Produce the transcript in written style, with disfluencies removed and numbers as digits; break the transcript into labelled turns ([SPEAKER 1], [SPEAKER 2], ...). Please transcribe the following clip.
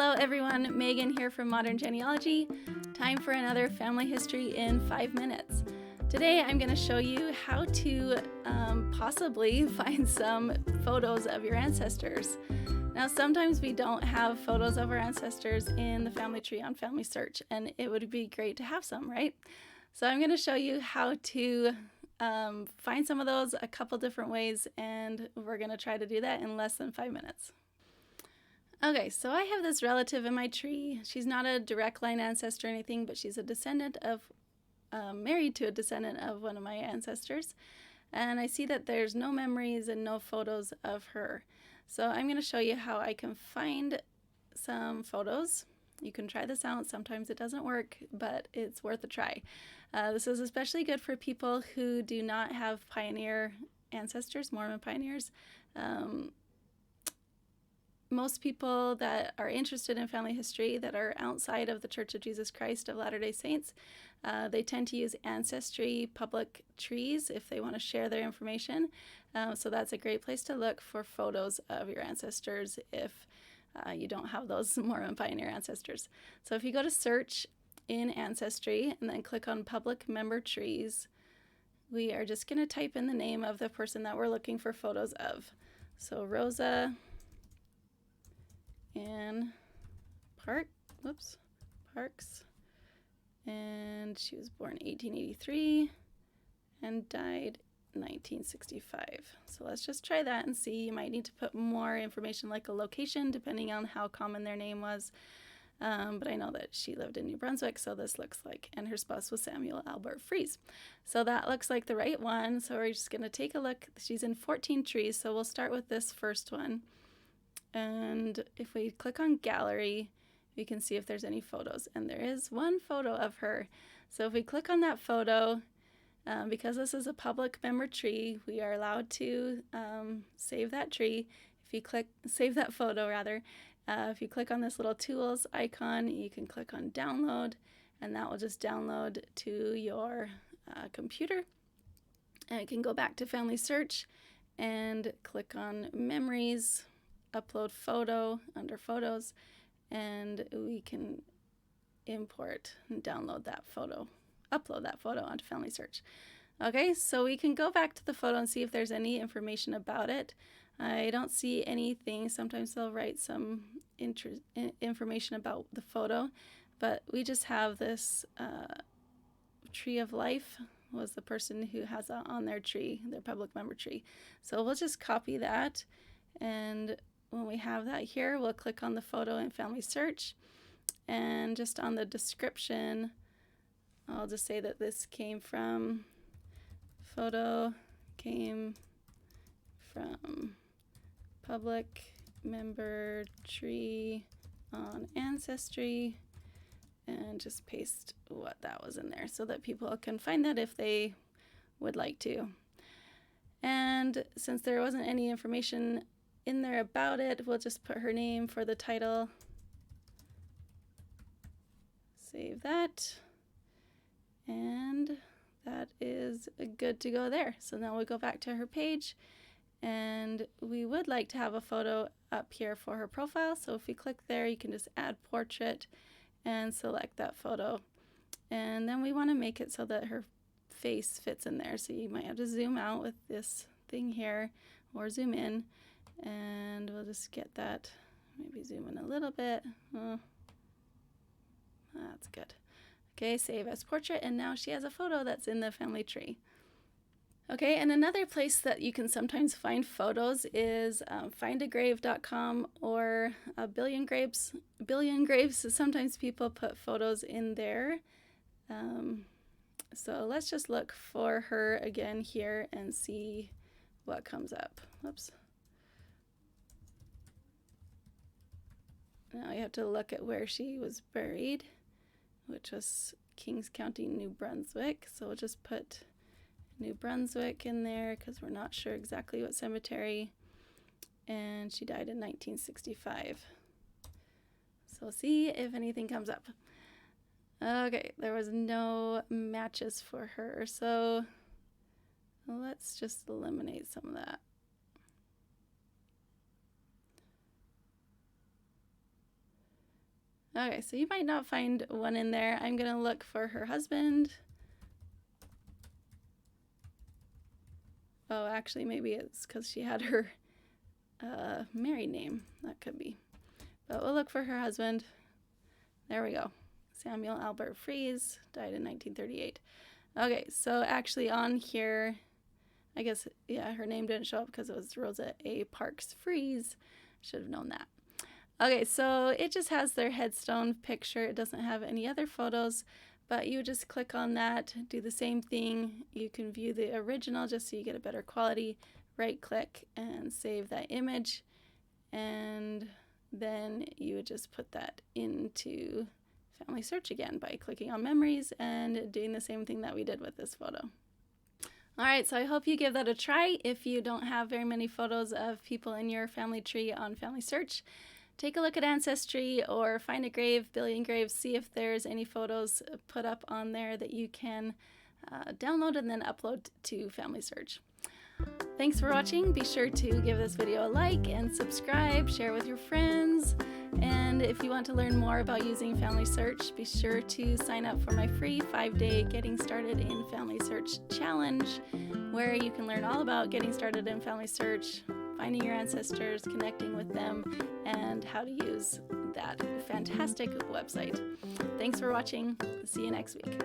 [SPEAKER 1] Hello everyone, Megan here from Modern Genealogy. Time for another family history in 5 minutes. Today I'm going to show you how to possibly find some photos of your ancestors. Now sometimes we don't have photos of our ancestors in the family tree on Family Search, and it would be great to have some, right? So I'm going to show you how to find some of those a couple different ways, and we're going to try to do that in less than 5 minutes. Okay, so I have this relative in my tree. She's not a direct line ancestor or anything, but she's a descendant of, married to a descendant of one of my ancestors. And I see that there's no memories and no photos of her. So I'm going to show you how I can find some photos. You can try this out. Sometimes it doesn't work, but it's worth a try. This is especially good for people who do not have pioneer ancestors, Mormon pioneers. Most people that are interested in family history that are outside of the Church of Jesus Christ of Latter-day Saints, they tend to use Ancestry public trees if they want to share their information. So that's a great place to look for photos of your ancestors if you don't have those Mormon pioneer ancestors. So if you go to search in Ancestry and then click on public member trees, we are just going to type in the name of the person that we're looking for photos of. So Rosa Ann Parks, and she was born 1883 and died 1965. So let's just try that and see. You might need to put more information like a location depending on how common their name was. But I know that she lived in New Brunswick, so this looks like, and her spouse was Samuel Albert Fries. So that looks like the right one. So we're just going to take a look. She's in 14 trees, so we'll start with this first one. And if we click on gallery, we can see if there's any photos. And there is one photo of her. So if we click on that photo, because this is a public member tree, we are allowed to save that tree. If you click, save that photo rather. If you click on this little tools icon, you can click on download, and that will just download to your computer. And you can go back to Family Search and click on Memories, upload photo under photos, and we can import and download that photo, upload that photo onto Family Search. Okay, so we can go back to the photo and see if there's any information about it. I don't see anything. Sometimes they'll write some information about the photo, but we just have this Tree of Life was the person who has that on their tree, their public member tree. So we'll just copy that, and when we have that here, we'll click on the photo in Family Search, and just on the description, I'll just say that this came from public member tree on Ancestry, and just paste what that was in there so that people can find that if they would like to. And since there wasn't any information in there about it, we'll just put her name for the title. Save that. And that is good to go there. So now we'll go back to her page, and we would like to have a photo up here for her profile. So if we click there, you can just add portrait and select that photo. And then we want to make it so that her face fits in there. So you might have to zoom out with this thing here or zoom in. And we'll just get that, maybe zoom in a little bit. Oh, that's good. Okay, save as portrait, and now she has a photo that's in the family tree. Okay, and another place that you can sometimes find photos is findagrave.com or Billion Graves. Billion Graves, sometimes people put photos in there. So let's just look for her again here and see what comes up. Whoops. Now you have to look at where she was buried, which was Kings County, New Brunswick. So we'll just put New Brunswick in there because we're not sure exactly what cemetery. And she died in 1965. So we'll see if anything comes up. Okay, there was no matches for her. So let's just eliminate some of that. Okay, so you might not find one in there. I'm going to look for her husband. Oh, actually, maybe it's because she had her married name. That could be. But we'll look for her husband. There we go. Samuel Albert Fries, died in 1938. Okay, so actually on here, I guess, yeah, her name didn't show up because it was Rosa A. Parks Fries. Should have known that. Okay, so it just has their headstone picture. It doesn't have any other photos, but you just click on that, do the same thing. You can view the original just so you get a better quality. Right click and save that image, and then you would just put that into Family Search again by clicking on memories and doing the same thing that we did with this photo. All right, so I hope you give that a try. If you don't have very many photos of people in your family tree on Family Search, take a look at Ancestry or find a grave, Billion Graves, see if there's any photos put up on there that you can download and then upload to Family Search. Thanks for watching. Be sure to give this video a like and subscribe, share with your friends. And if you want to learn more about using Family Search, be sure to sign up for my free 5-day Getting Started in Family Search challenge, where you can learn all about getting started in Family Search, finding your ancestors, connecting with them, and how to use that fantastic website. Thanks for watching. See you next week.